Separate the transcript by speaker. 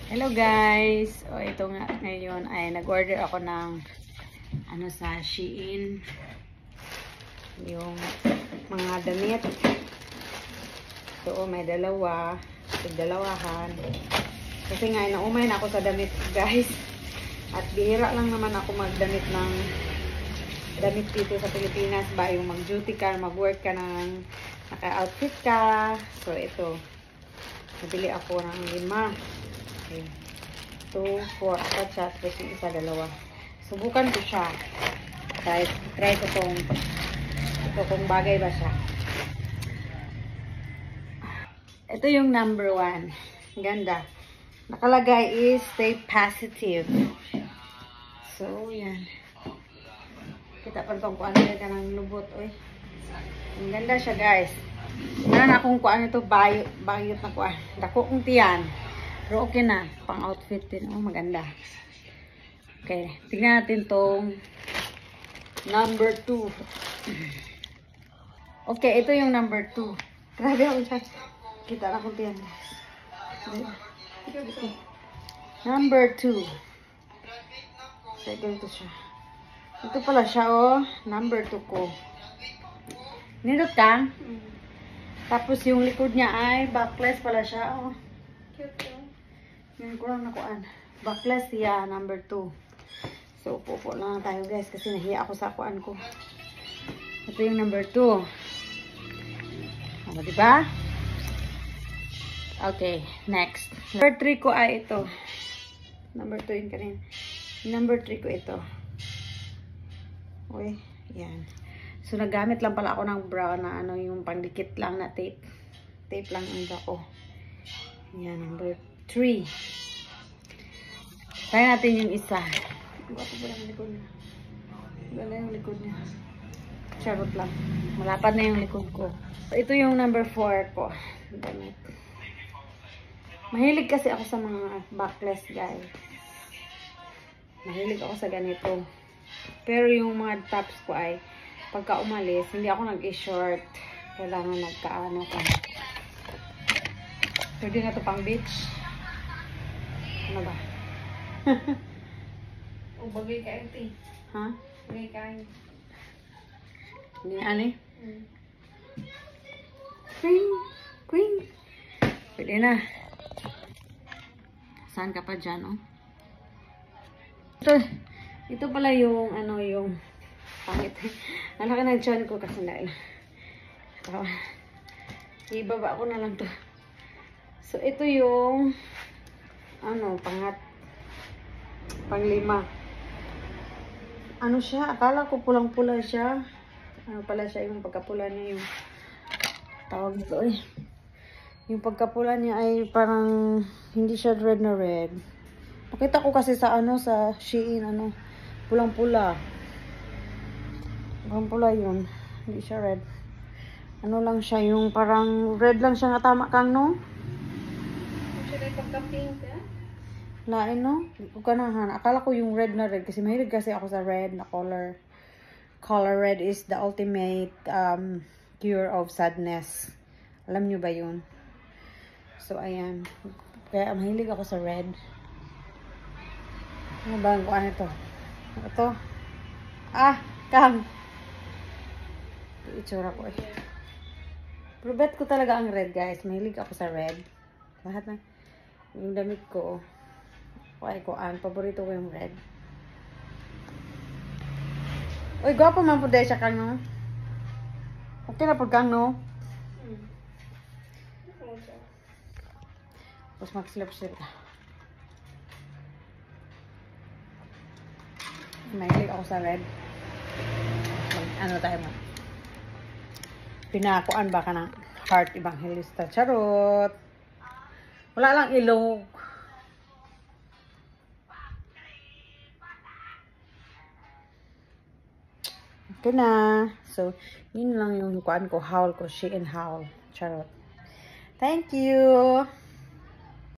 Speaker 1: Hello guys! O ito nga ngayon ay nag-order ako ng ano sa Shein. Yung mga damit. So may dalawa. Dalawahan. Kasi nga naumay na ako sa damit guys. At bihira lang naman ako magdamit ng damit dito sa Pilipinas ba. Yung mag-duty ka, mag-work ka ng naka-outfit ka. So ito. Nabili ako ng 5. Okay. 2, 4, 4 siya. Tapos yung isa, 2. Subukan ko siya. Try ko kung bagay ba siya. Ito yung number 1. Ganda. Nakalagay is stay positive. So, yan. Kita pa itong kuan ka ng lubot. Uy. Ang ganda siya guys. Meron akong kuan ito. Bayot na kuan. Dako kong tiyan. Pero okay na. Pang outfit din. Oh, maganda. Okay. Tignan natin tong number 2. Okay. Ito yung number 2. Grabe ako siya. Kita na kong tiyan. Okay. Number 2. So, ito siya. Ito pala siya, oh. Number 2 ko. Nindot ka? Tapos yung likod niya ay backless pala siya, oh. Cute. Yan ko lang nakuan. Backless siya, number 2. So, upo lang tayo guys kasi nahiya ako sa kuan ko. Ito yung number 2. Ano, diba? Okay, next. Number 3 ko ay ito. Number 2 yun kanina. Number 3 ko ito. Uy, yan. So, nagamit lang pala ako ng brown na ano, yung pangdikit lang na tape. Tape lang ang ko. Yan, number 3. Try natin yung isa. Guwapo ba lang yung likod niya? Ganda yung likod niya. Charot lang. Malapad na yung likod ko. So, ito yung number 4 ko. Damit. Mahilig kasi ako sa mga backless guys. Mahilig ako sa ganito. Pero yung mga tops ko ay pagka umalis, hindi ako nag-i-short. Kailangan nagkaano ka. Pwede na ito pang beach. Ano ba?
Speaker 2: O bagay kain ti.
Speaker 1: Ha?
Speaker 2: Bagay kain.
Speaker 1: Hindi na ani? Queen! Queen! Pwede na. Saan ka pa dyan, oh? Ito pala yung, ano, yung pangit. Alaka na dyan ko kasi dahil. Ibaba ko na lang to. So, ito yung, ano, pang-5. Ano siya? Akala ko pulang-pula siya. Ano pala siya, yung pagkapula niya, yung tawag nito, eh. Yung pagkapula niya ay parang hindi siya red na red. Nakita ko kasi sa ano, sa Shein, ano, pulang-pula. Pulang-pula yun. Hindi siya red. Ano lang siya, yung parang red lang siya nga tama kang, no?
Speaker 2: Siya rin pagka-pink, ha?
Speaker 1: Lain, no? Hindi ko ganahan. Akala ko yung red na red. Kasi mahilig kasi ako sa red na color. Color red is the ultimate cure of sadness. Alam nyo ba yun? So, ayan. Kaya mahilig ako sa red. Ano ba ang kuhan ito? Ito. Ah! Kang! Ito itsura ko eh. Pero bet ko talaga ang red guys. Mahilig ako sa red. Lahat na. Yung damit ko. Okay ko ang. Paborito ko yung red. Uy, gwapo man po dahil siya kang no? Okay na po kang no? Tapos mag-slip-slip ka. Mahilig ako sa red. Ano tayo mo? Pinakuan ba ka ng heart evangelista? Charot! Wala lang ilog. Okay na. So, yun lang yung kuan ko. Haul ko. Shein haul. Charot. Thank you!